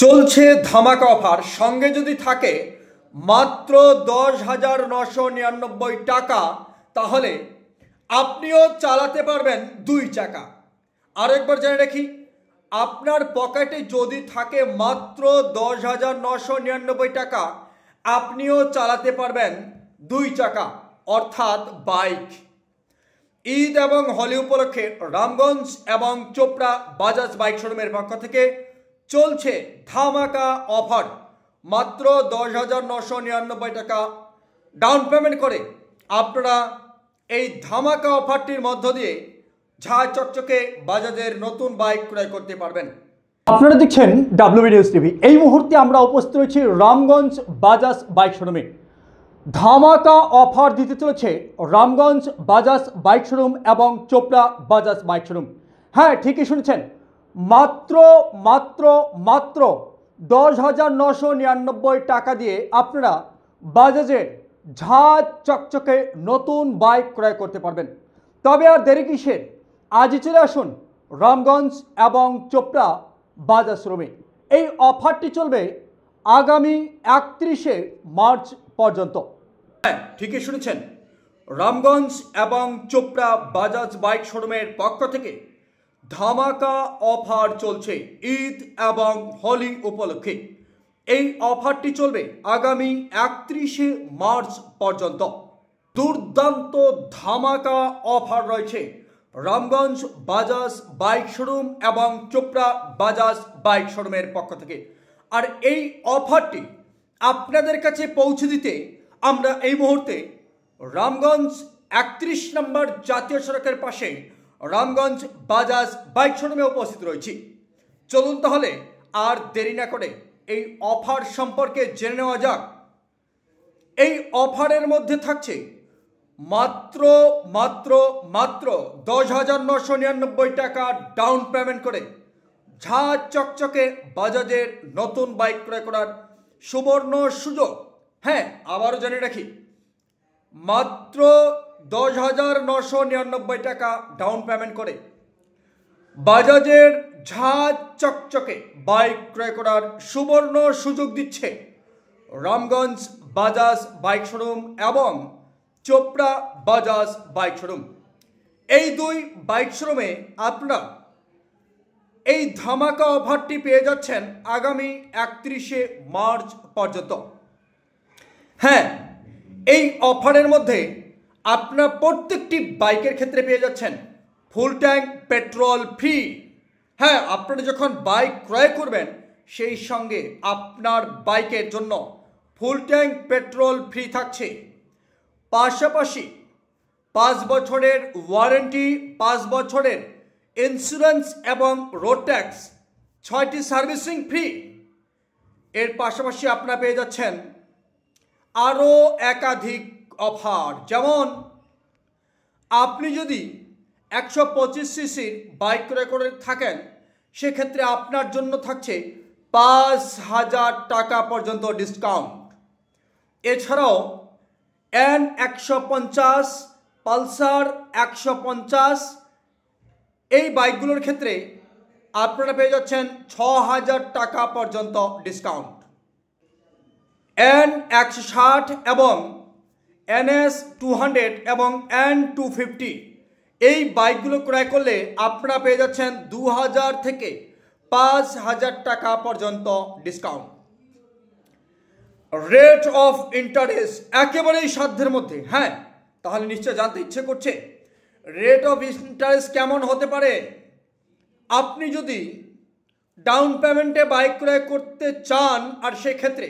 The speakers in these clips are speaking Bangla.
চলছে ধামাকা অফার, সঙ্গে যদি থাকে মাত্র 10,999 টাকা, তাহলে আপনিও চালাতে পারবেন 2 চাকা। আরেকবার জেনে রাখি, আপনার পকেটে যদি থাকে মাত্র 10,999 টাকা, আপনিও চালাতে পারবেন 2 চাকা অর্থাৎ বাইক। ঈদ এবং হোলি উপলক্ষে রামগঞ্জ এবং চোপড়া বাজাজ বাইক শোরুমের পক্ষ থেকে চলছে ধামাকা অফার। মাত্র 10,999 টাকা ডাউন পেমেন্ট করে আপনারা এই ধামাকা অফারটির মধ্য দিয়ে ঝাঁ চকচকে বাজাজের নতুন বাইক ক্রয় করতে পারবেন। আপনারা দেখছেন WB নিউজ টিভি। এই মুহূর্তে আমরা উপস্থিত রয়েছি রামগঞ্জ বাজাজ বাইক শোরুমে। ধামাকা অফার দিতে চলেছে রামগঞ্জ বাজাজ বাইক শোরুম এবং চোপড়া বাজাজ বাইক শোরুম। হ্যাঁ, ঠিকই শুনেছেন, মাত্র মাত্র মাত্র 10,999 টাকা দিয়ে আপনারা বাজাজের ঝাঁ চকচকে নতুন বাইক ক্রয় করতে পারবেন। তবে আর দেরি কিসের, আজই চলে আসুন রামগঞ্জ এবং চোপড়া বাজাজ শোরুমে। এই অফারটি চলবে আগামী 31শে মার্চ পর্যন্ত। হ্যাঁ, ঠিকই শুনেছেন, রামগঞ্জ এবং চোপড়া বাজাজ বাইক শোরুমের পক্ষ থেকে ধামাকা অফার চলছে ঈদ এবং হোলি উপলক্ষে। এই অফারটি চলবে আগামী 31শে মার্চ পর্যন্ত। দুর্দান্ত ধামাকা অফার রয়েছে রামগঞ্জ বাজাজ বাইক শোরুম এবং চোপড়া বাজাজ বাইক শোরুমের পক্ষ থেকে। আর এই অফারটি আপনাদের কাছে পৌঁছে দিতে আমরা এই মুহূর্তে রামগঞ্জ 31 নম্বর জাতীয় সড়কের পাশে রামগঞ্জ বাজাজ বাইক শোরুমে উপস্থিত রয়েছি। চলুন তাহলে আর দেরি না করে এই অফার সম্পর্কে জেনে নেওয়া যাক। এই অফারের মধ্যে থাকছে মাত্র মাত্র মাত্র 10,999 টাকা ডাউন পেমেন্ট করে ঝাঁ চকচকে বাজাজের নতুন বাইক ক্রয় করার সুবর্ণ সুযোগ। হ্যাঁ, আবারও জেনে রাখি, মাত্র 10,999 টাকা ডাউন পেমেন্ট করে বাজাজের ঝাঁ চকচকে বাইক ক্রয় করার সুবর্ণ সুযোগ দিচ্ছে রামগঞ্জ বাজাজ বাইক শোরুম এবং চোপড়া বাজাজ বাইক শোরুম। এই দুই বাইক শোরুমে আপনারা এই ধামাকা অফারটি পেয়ে যাচ্ছেন আগামী 31শে মার্চ পর্যন্ত। হ্যাঁ, এই অফারের মধ্যে আপনারা প্রত্যেকটি বাইকের ক্ষেত্রে পেয়ে যাচ্ছেন ফুল ট্যাঙ্ক পেট্রোল ফ্রি। হ্যাঁ, আপনারা যখন বাইক ক্রয় করবেন সেই সঙ্গে আপনার বাইকের জন্য ফুল ট্যাঙ্ক পেট্রোল ফ্রি থাকছে। পাশাপাশি 5 বছরের ওয়ারেন্টি, 5 বছরের ইন্স্যুরেন্স এবং রোড ট্যাক্স, 6টি সার্ভিসিং ফ্রি। এর পাশাপাশি আপনারা পেয়ে যাচ্ছেন আরও একাধিক অফার। যেমন আপনি যদি 125 সিসির বাইক ক্রয় করে থাকেন, সেক্ষেত্রে আপনার জন্য থাকছে 5,000 টাকা পর্যন্ত ডিসকাউন্ট। এছাড়াও N150, পালসার 150 এই বাইকগুলোর ক্ষেত্রে আপনারা পেয়ে যাচ্ছেন 6,000 টাকা পর্যন্ত ডিসকাউন্ট। N160 এবং NS200 এবং N250 এই বাইকগুলো ক্রয় করলে আপনারা পেয়ে যাচ্ছেন 2,000 থেকে 5,000 টাকা পর্যন্ত ডিসকাউন্ট। রেট অফ ইন্টারেস্ট একেবারেই সাধ্যের মধ্যে। হ্যাঁ, তাহলে নিশ্চয় জানতে ইচ্ছে করছে রেট অফ ইন্টারেস্ট কেমন হতে পারে। আপনি যদি ডাউন পেমেন্টে বাইক ক্রয় করতে চান আর সেক্ষেত্রে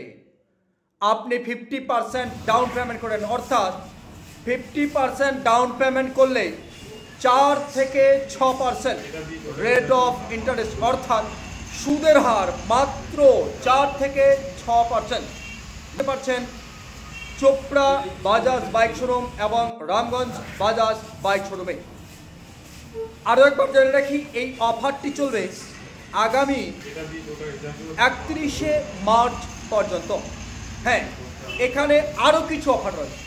আপনি 50% ডাউন পেমেন্ট করেন, অর্থাৎ 50% ডাউন পেমেন্ট করলে 4 থেকে 6% রেট অফ ইন্টারেস্ট অর্থাৎ সুদের হার মাত্র 4 থেকে 6% দিতে পারছেন চোপড়া বাজাজ বাইক শোরুম এবং রামগঞ্জ বাজাজ বাইক শোরুমে। আরও একবার জেনে রাখি, এই অফারটি চলবে আগামী 31শে মার্চ পর্যন্ত। হ্যাঁ, এখানে আরও কিছু অফার রয়েছে।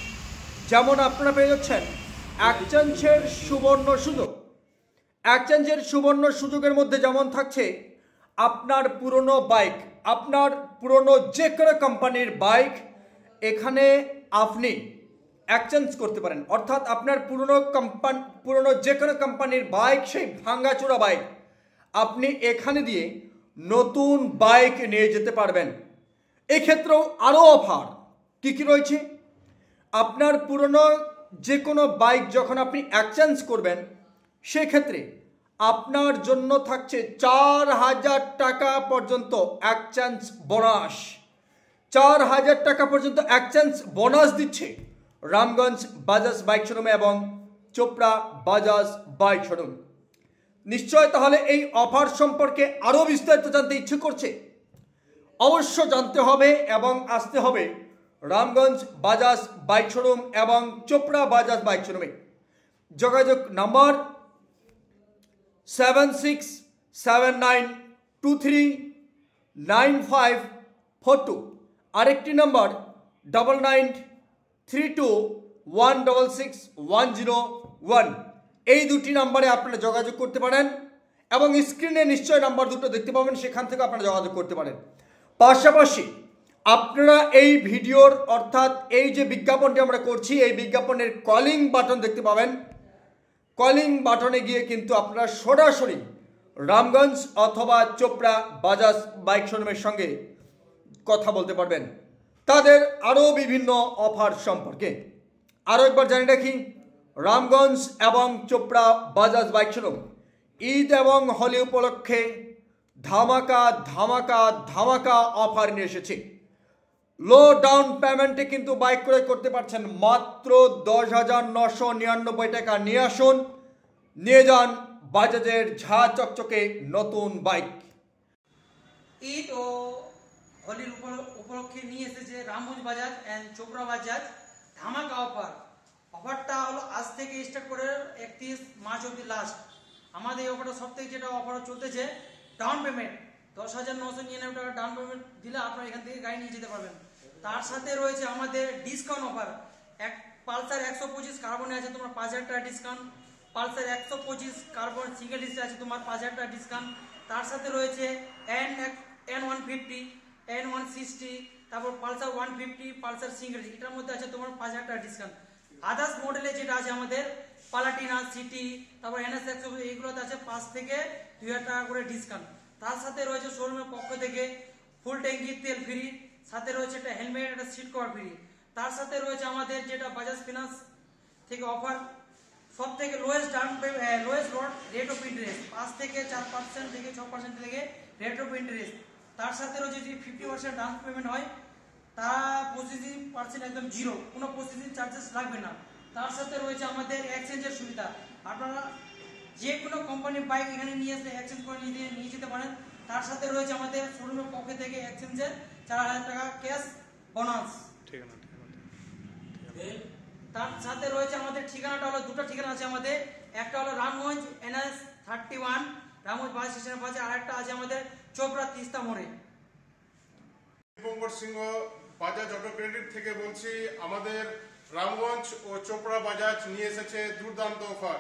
যেমন আপনারা পেয়ে যাচ্ছেন এক্সচেঞ্জের সুবর্ণ সুযোগ। এক্সচেঞ্জের সুবর্ণ সুযোগের মধ্যে যেমন থাকছে আপনার পুরনো বাইক আপনার পুরনো যে কোনো কোম্পানির বাইক এখানে আপনি এক্সচেঞ্জ করতে পারেন। অর্থাৎ আপনার পুরনো যে কোনো কোম্পানির বাইক, সেই ভাঙ্গাচোরা বাইক আপনি এখানে দিয়ে নতুন বাইক নিয়ে যেতে পারবেন। এক্ষেত্রেও আরও অফার কী কী রয়েছে। আপনার পুরনো যে কোনো বাইক যখন আপনি এক্সচেঞ্জ করবেন, সেক্ষেত্রে আপনার জন্য থাকছে 4,000 টাকা পর্যন্ত এক্সচেঞ্জ বোনাস। 4,000 টাকা পর্যন্ত এক্সচেঞ্জ বোনাস দিচ্ছে রামগঞ্জ বাজাজ বাইক শোরুমে এবং চোপড়া বাজাজ বাইক শোরুম। নিশ্চয় তাহলে এই অফার সম্পর্কে আরও বিস্তারিত জানতে ইচ্ছে করছে, অবশ্য জানতে হবে এবং আসতে হবে রামগঞ্জ বাজাজ বাইক শোরুম এবং চোপড়া বাজাজ বাইক শোরুমে। যোগাযোগ নাম্বার 7679239542, আরেকটি নাম্বার 9932166101। এই দুটি নাম্বারে আপনারা যোগাযোগ করতে পারেন এবং স্ক্রিনে নিশ্চয় নাম্বার দুটো দেখতে পাবেন, সেখান থেকে আপনারা যোগাযোগ করতে পারেন। পাশাপাশি আপনারা এই ভিডিওর অর্থাৎ এই যে বিজ্ঞাপনটি আমরা করছি, এই বিজ্ঞাপনের কলিং বাটন দেখতে পাবেন। কলিং বাটনে গিয়ে কিন্তু আপনারা সরাসরি রামগঞ্জ অথবা চোপড়া বাজাজ বাইক শোরুমের সঙ্গে কথা বলতে পারবেন তাদের আরও বিভিন্ন অফার সম্পর্কে। আরও একবার জানিয়ে রাখি, রামগঞ্জ এবং চোপড়া বাজাজ বাইক শোরুম ঈদ এবং হোলি উপলক্ষে ধামাকা ধামাকা ধামাকা অফার নিয়ে এসেছে। লো ডাউন পেমেন্টে কিন্তু বাইক ক্রয় করতে পারছেন মাত্র 10,999 টাকা। নিয়ে আসুন, নিয়ে যান বাজাজের ঝা চকচকে নতুন বাইক। ঈদ ও হোলির উপলক্ষে নিয়ে এসেছে রামগঞ্জ বাজাজ অ্যান্ড চোপড়া বাজাজ ধামাকা অফার। অফারটা হলো আজ থেকে স্টার্ট করে 31 মার্চ অবধি লাস্ট। আমাদের এই অফারটা সব থেকে যেটা অফার চলতেছে, ডাউন পেমেন্ট 10,999 টাকা ডাউন পেমেন্ট দিলে আপনারা এখান থেকে গাড়ি নিয়ে যেতে পারবেন। তার সাথে রয়েছে আমাদের ডিসকাউন্ট অফার। এক পালসার 125 কার্বনে আছে তোমার 5,000 টাকা ডিসকাউন্ট। পালসার 125 কার্বন সিঙ্গেল ডিস্কে আছে তোমার 5,000 টাকা ডিসকাউন্ট। তার সাথে রয়েছে N150, N160, তারপর পালসার 150, পালসার সিঙ্গেল, এটার মধ্যে আছে তোমার 5,000 টাকা ডিসকাউন্ট। আদার্স মডেলে যেটা আছে আমাদের পালাটিনা, সিটি, তারপর NS 100, এইগুলোতে আছে 5 থেকে 2,000 টাকা করে ডিসকাউন্ট। তার সাথে রয়েছে শোরুমের পক্ষ থেকে ফুল ট্যাঙ্কি তেল ফ্রি, সাথে রয়েছে একটা হেলমেট, একটা সিট কভার ফ্রি। তার সাথে রয়েছে আমাদের যেটা বাজাজ ফিনান্স থেকে অফার, সব থেকে লোয়েস্ট রেট অফ ইন্টারেস্ট 5 থেকে 4% থেকে 6% থেকে রেট অফ ইন্টারেস্ট। তার সাথে রয়েছে যদি 50% ডাউন পেমেন্ট হয়, তা প্রসেসিং পার্সেন্ট একদম জিরো, কোনো প্রসেসিং চার্জেস লাগবে না। তার সাথে রয়েছে আমাদের এক্সচেঞ্জের সুবিধা। আপনারা যে কোনো কোম্পানির বাইক এখানে নিয়ে এসে এক্সচেঞ্জ করে নিয়ে যেতে পারেন। তার সাথে রয়েছে আমাদের শোরুমের পক্ষ থেকে এক্সচেঞ্জের 4,000 টাকা ক্যাশ বোনাস। তার সাথে রয়েছে আমাদের ঠিকানাটা হলো, দুটো ঠিকানা আছে আমাদের, একটা হলো রামগঞ্জ NS 31 রামগঞ্জ বাস স্টেশনের পাশে, আর একটা আছে আমাদের চোপড়া তিস্তা মোড়ে। দীপঙ্কর সিংহ বাজাজ অটো ক্রেডিট থেকে বলছি। আমাদের রামগঞ্জ ও চোপড়া বাজাজ নিয়ে এসেছে দুর্দান্ত অফার।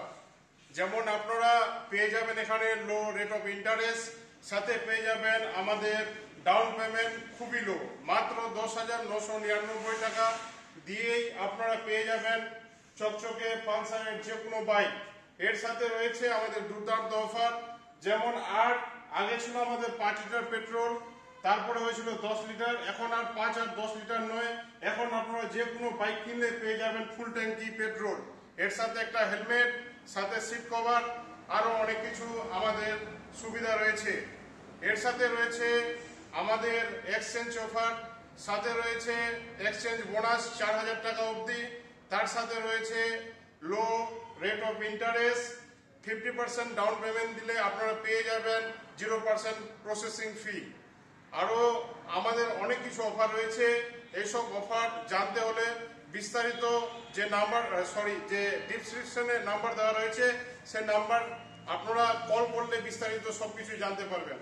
যেমন আপনারা পেয়ে যাবেন এখানে লো রেট অফ ইন্টারেস্ট, সাথে পেয়ে যাবেন আমাদের ডাউন পেমেন্ট খুবই লো, মাত্র 10,999 টাকা দিয়েই আপনারা পেয়ে যাবেন চকচকে পালসারের যে কোনো বাইক। এর সাথে রয়েছে আমাদের দুর্দান্ত অফার, যেমন আগে ছিল আমাদের 5 লিটার পেট্রোল, তারপরে হয়েছিল 10 লিটার, এখন আর 5 আর 10 লিটার নয়, এখন আপনারা যে কোনো বাইক কিনলে পেয়ে যাবেন ফুল ট্যাঙ্কি পেট্রোল। এর সাথে একটা হেলমেট, সাথে সিট কভার, আরো অনেক কিছু আমাদের সুবিধা রয়েছে। এর সাথে রয়েছে আমাদের এক্সচেঞ্জ অফার, সাথে রয়েছে এক্সচেঞ্জ বোনাস 4,000 টাকা অবধি। তার সাথে রয়েছে লো rate of interest, 50% down payment দিলে আপনারা পেয়ে যাবেন 0% প্রসেসিং ফি। আরো আমাদের অনেক কিছু অফার রয়েছে। এইসব অফার জানতে হলে বিস্তারিত যে ডিসক্রিপশনে নাম্বার দেওয়া রয়েছে, সেই নাম্বার আপনারা কল করলে বিস্তারিত সবকিছু জানতে পারবেন।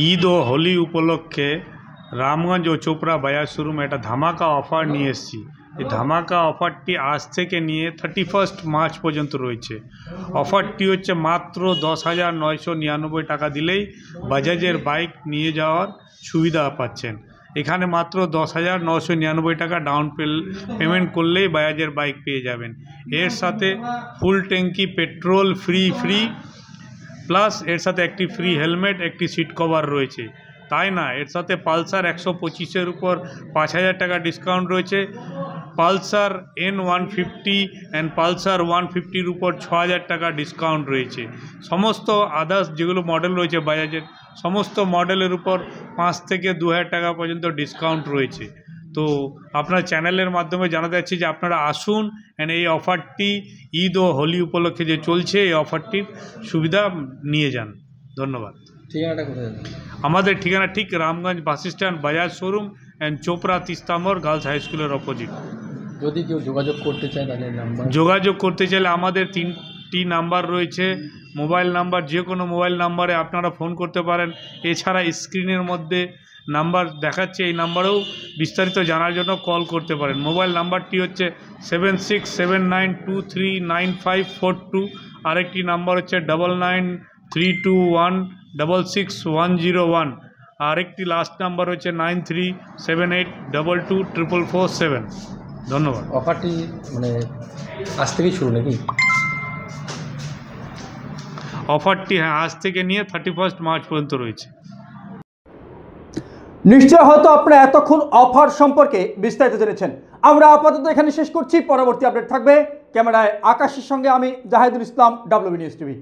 ঈদ ও হোলি উপলক্ষে রামগঞ্জ ও চোপড়া বাজাজ শোরুমে একটা ধামাকা অফার নিয়ে এসেছি। এই ধামাকা অফারটি আজ থেকে নিয়ে 31 মার্চ পর্যন্ত রয়েছে। অফারটি হচ্ছে মাত্র 10,999 টাকা দিলেই বাজাজের বাইক নিয়ে যাওয়ার সুবিধা পাচ্ছেন। এখানে মাত্র 10,999 টাকা ডাউন পেমেন্ট করলেই বাজাজের বাইক পেয়ে যাবেন। এর সাথে ফুল ট্যাঙ্কি পেট্রোল ফ্রি প্লাস এর সাথে একটি ফ্রি হেলমেট, একটি সিট কভার রয়েছে। তাই না, এর সাথে পালসার 125-এর উপর 5,000 টাকা ডিসকাউন্ট রয়েছে। পালসার N150 অ্যান্ড পালসার 150-র উপর 6,000 টাকা ডিসকাউন্ট রয়েছে। সমস্ত আদার্স যেগুলো মডেল রয়েছে বাজাজের সমস্ত মডেলের উপর 5 থেকে 2,000 টাকা পর্যন্ত ডিসকাউন্ট রয়েছে। তো আপনার চ্যানেলের মাধ্যমে জানাতে চাচ্ছি যে আপনারা আসুন অ্যান্ড এই অফারটি ঈদ ও হোলি উপলক্ষে যে চলছে এই অফারটির সুবিধা নিয়ে যান। ধন্যবাদ। ঠিকানাটা কোথায়? আমাদের ঠিকানা ঠিক Ramganj bus stand, Bajaj showroom and Chopra তিস্তামর গার্লস হাই স্কুলের অপোজিট। যদি কেউ যোগাযোগ করতে চায় তাহলে নাম্বার? যোগাযোগ করতে চাইলে আমাদের 3টি নাম্বার রয়েছে। মোবাইল নাম্বার, যে কোনো মোবাইল নাম্বারে আপনারা ফোন করতে পারেন। এছাড়া স্ক্রিনের মধ্যে নাম্বার দেখাচ্ছে, এই নাম্বারেও বিস্তারিত জানার জন্য কল করতে পারেন। মোবাইল নাম্বারটি হচ্ছে 7679239542। আরেকটি নাম্বার হচ্ছে 9932166101। আরেকটি লাস্ট নাম্বার হচ্ছে 9378222447। ধন্যবাদ। অফারটি মানে আজ থেকেই শুরু নাকি? অফারটি হ্যাঁ আজ থেকে নিয়ে 31 মার্চ পর্যন্ত রয়েছে। নিশ্চয় হয়তো আপনারা এতক্ষণ অফার সম্পর্কে বিস্তারিত জেনেছেন। আমরা আপাতত এখানে শেষ করছি। পরবর্তী আপডেট থাকবে। ক্যামেরায় আকাশের সঙ্গে আমি জাহিদুল ইসলাম, WB নিউজ টিভি।